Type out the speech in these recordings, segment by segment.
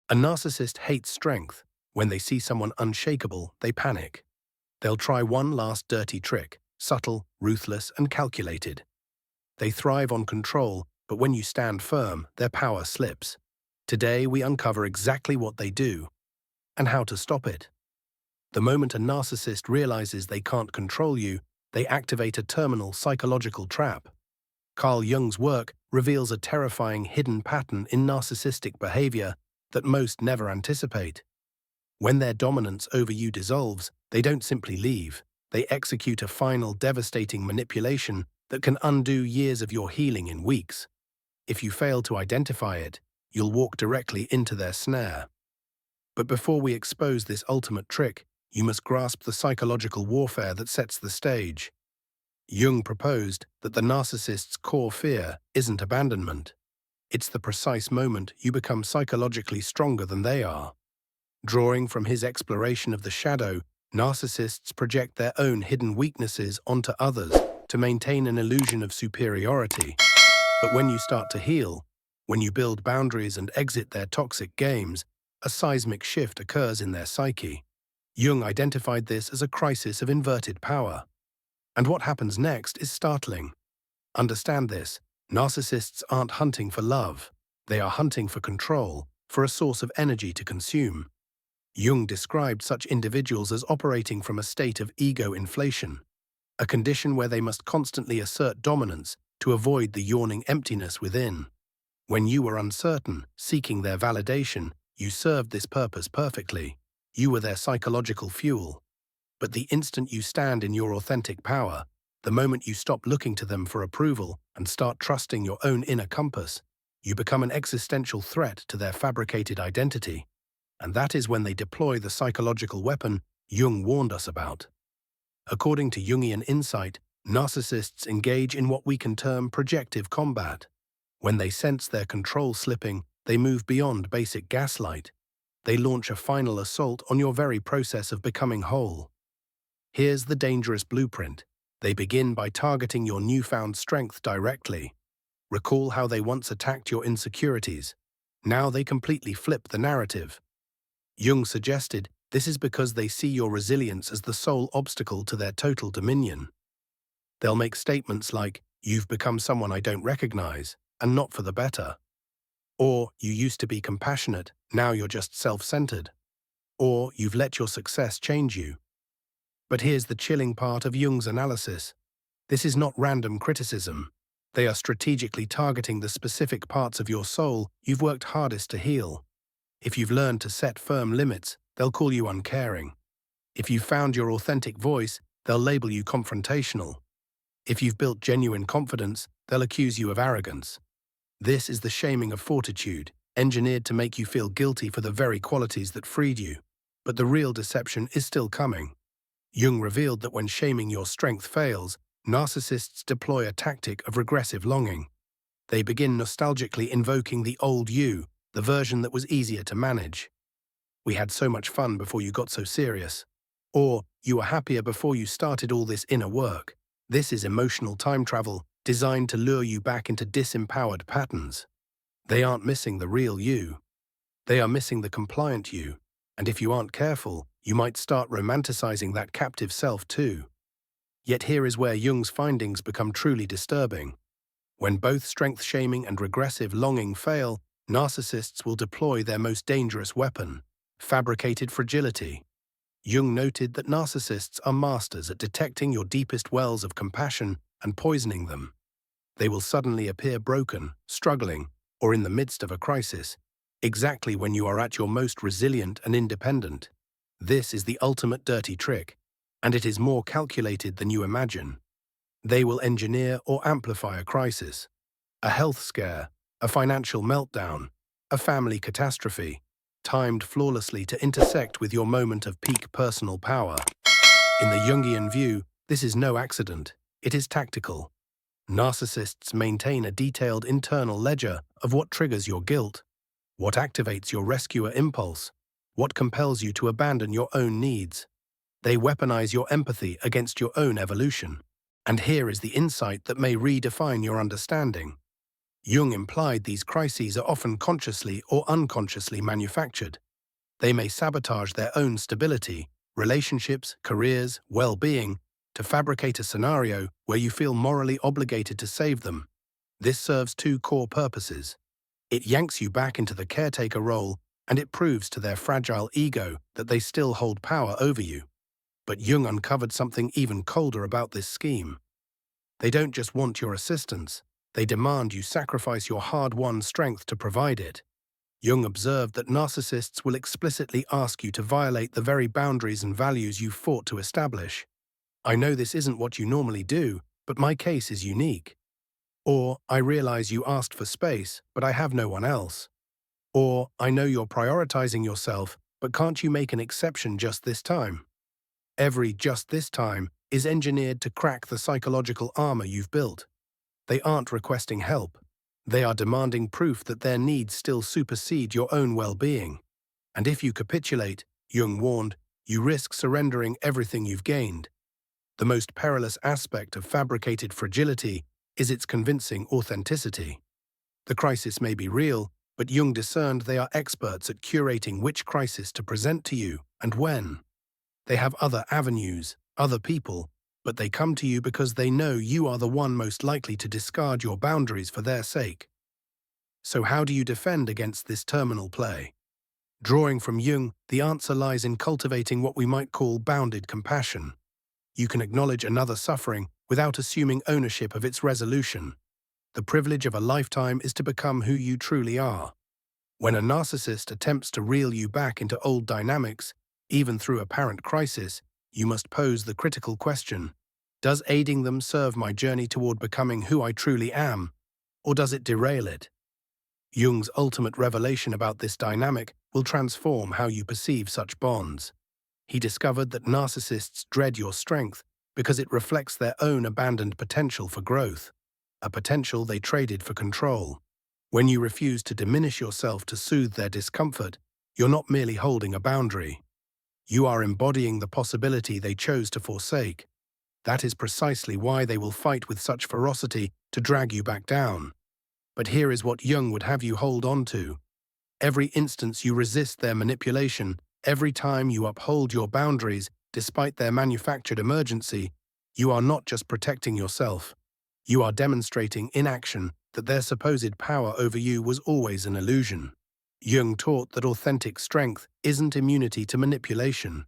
A narcissist hates strength. When they see someone unshakable, they panic. They'll try one last dirty trick, subtle, ruthless, and calculated. They thrive on control, but when you stand firm, their power slips. Today, we uncover exactly what they do and how to stop it. The moment a narcissist realizes they can't control you, they activate a terminal psychological trap. Carl Jung's work reveals a terrifying hidden pattern in narcissistic behavior that most never anticipate. When their dominance over you dissolves, they don't simply leave. They execute a final devastating manipulation that can undo years of your healing in weeks. If you fail to identify it, you'll walk directly into their snare. But before we expose this ultimate trick, you must grasp the psychological warfare that sets the stage. Jung proposed that the narcissist's core fear isn't abandonment. It's the precise moment you become psychologically stronger than they are. Drawing from his exploration of the shadow, narcissists project their own hidden weaknesses onto others to maintain an illusion of superiority. But when you start to heal, when you build boundaries and exit their toxic games, a seismic shift occurs in their psyche. Jung identified this as a crisis of inverted power. And what happens next is startling. Understand this: narcissists aren't hunting for love. They are hunting for control, for a source of energy to consume. Jung described such individuals as operating from a state of ego inflation, a condition where they must constantly assert dominance to avoid the yawning emptiness within. When you were uncertain, seeking their validation, you served this purpose perfectly. You were their psychological fuel. But the instant you stand in your authentic power, the moment you stop looking to them for approval and start trusting your own inner compass, you become an existential threat to their fabricated identity. And that is when they deploy the psychological weapon Jung warned us about. According to Jungian insight, narcissists engage in what we can term projective combat. When they sense their control slipping, they move beyond basic gaslight. They launch a final assault on your very process of becoming whole. Here's the dangerous blueprint. They begin by targeting your newfound strength directly. Recall how they once attacked your insecurities. Now they completely flip the narrative. Jung suggested this is because they see your resilience as the sole obstacle to their total dominion. They'll make statements like, "You've become someone I don't recognize, and not for the better." Or, "You used to be compassionate, now you're just self-centered." Or, "You've let your success change you." But here's the chilling part of Jung's analysis. This is not random criticism. They are strategically targeting the specific parts of your soul you've worked hardest to heal. If you've learned to set firm limits, they'll call you uncaring. If you've found your authentic voice, they'll label you confrontational. If you've built genuine confidence, they'll accuse you of arrogance. This is the shaming of fortitude, engineered to make you feel guilty for the very qualities that freed you. But the real deception is still coming. Jung revealed that when shaming your strength fails, narcissists deploy a tactic of regressive longing. They begin nostalgically invoking the old you, the version that was easier to manage. "We had so much fun before you got so serious." Or, "You were happier before you started all this inner work." This is emotional time travel designed to lure you back into disempowered patterns. They aren't missing the real you. They are missing the compliant you. And if you aren't careful, you might start romanticizing that captive self too. Yet here is where Jung's findings become truly disturbing. When both strength-shaming and regressive longing fail, narcissists will deploy their most dangerous weapon, fabricated fragility. Jung noted that narcissists are masters at detecting your deepest wells of compassion and poisoning them. They will suddenly appear broken, struggling, or in the midst of a crisis, exactly when you are at your most resilient and independent. This is the ultimate dirty trick, and it is more calculated than you imagine. They will engineer or amplify a crisis, a health scare, a financial meltdown, a family catastrophe, timed flawlessly to intersect with your moment of peak personal power. In the Jungian view, this is no accident, it is tactical. Narcissists maintain a detailed internal ledger of what triggers your guilt, what activates your rescuer impulse, what compels you to abandon your own needs. They weaponize your empathy against your own evolution. And here is the insight that may redefine your understanding. Jung implied these crises are often consciously or unconsciously manufactured. They may sabotage their own stability, relationships, careers, well-being, to fabricate a scenario where you feel morally obligated to save them. This serves two core purposes. It yanks you back into the caretaker role, and it proves to their fragile ego that they still hold power over you. But Jung uncovered something even colder about this scheme. They don't just want your assistance, they demand you sacrifice your hard-won strength to provide it. Jung observed that narcissists will explicitly ask you to violate the very boundaries and values you fought to establish. I know this isn't what you normally do, but my case is unique. Or, I realize you asked for space, but I have no one else. Or, I know you're prioritizing yourself, but can't you make an exception just this time? Every just this time is engineered to crack the psychological armor you've built. They aren't requesting help. They are demanding proof that their needs still supersede your own well-being. And if you capitulate, Jung warned, you risk surrendering everything you've gained. The most perilous aspect of fabricated fragility is its convincing authenticity. The crisis may be real, but Jung discerned they are experts at curating which crisis to present to you and when. They have other avenues, other people, but they come to you because they know you are the one most likely to discard your boundaries for their sake. So how do you defend against this terminal play? Drawing from Jung, the answer lies in cultivating what we might call bounded compassion. You can acknowledge another suffering without assuming ownership of its resolution. The privilege of a lifetime is to become who you truly are. When a narcissist attempts to reel you back into old dynamics, even through apparent crisis, you must pose the critical question: does aiding them serve my journey toward becoming who I truly am, or does it derail it? Jung's ultimate revelation about this dynamic will transform how you perceive such bonds. He discovered that narcissists dread your strength because it reflects their own abandoned potential for growth, a potential they traded for control. When you refuse to diminish yourself to soothe their discomfort, you're not merely holding a boundary. You are embodying the possibility they chose to forsake. That is precisely why they will fight with such ferocity to drag you back down. But here is what Jung would have you hold on to. Every instance you resist their manipulation, every time you uphold your boundaries despite their manufactured emergency, you are not just protecting yourself. You are demonstrating in action that their supposed power over you was always an illusion. Jung taught that authentic strength isn't immunity to manipulation.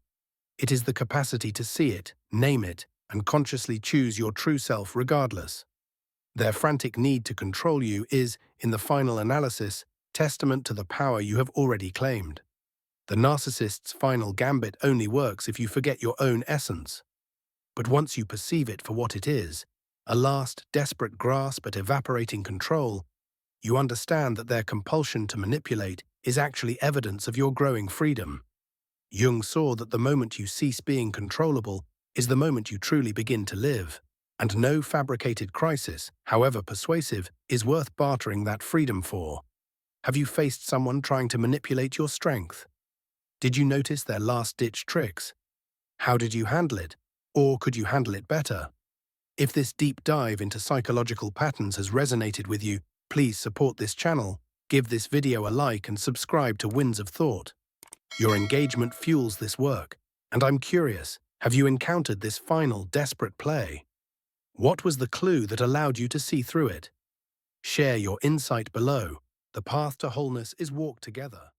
It is the capacity to see it, name it, and consciously choose your true self regardless. Their frantic need to control you is, in the final analysis, testament to the power you have already claimed. The narcissist's final gambit only works if you forget your own essence. But once you perceive it for what it is, a last, desperate grasp at evaporating control, you understand that their compulsion to manipulate is actually evidence of your growing freedom. Jung saw that the moment you cease being controllable is the moment you truly begin to live, and no fabricated crisis, however persuasive, is worth bartering that freedom for. Have you faced someone trying to manipulate your strength? Did you notice their last-ditch tricks? How did you handle it? Or could you handle it better? If this deep dive into psychological patterns has resonated with you, please support this channel, give this video a like and subscribe to Winds of Thought. Your engagement fuels this work, and I'm curious, have you encountered this final desperate play? What was the clue that allowed you to see through it? Share your insight below. The path to wholeness is walked together.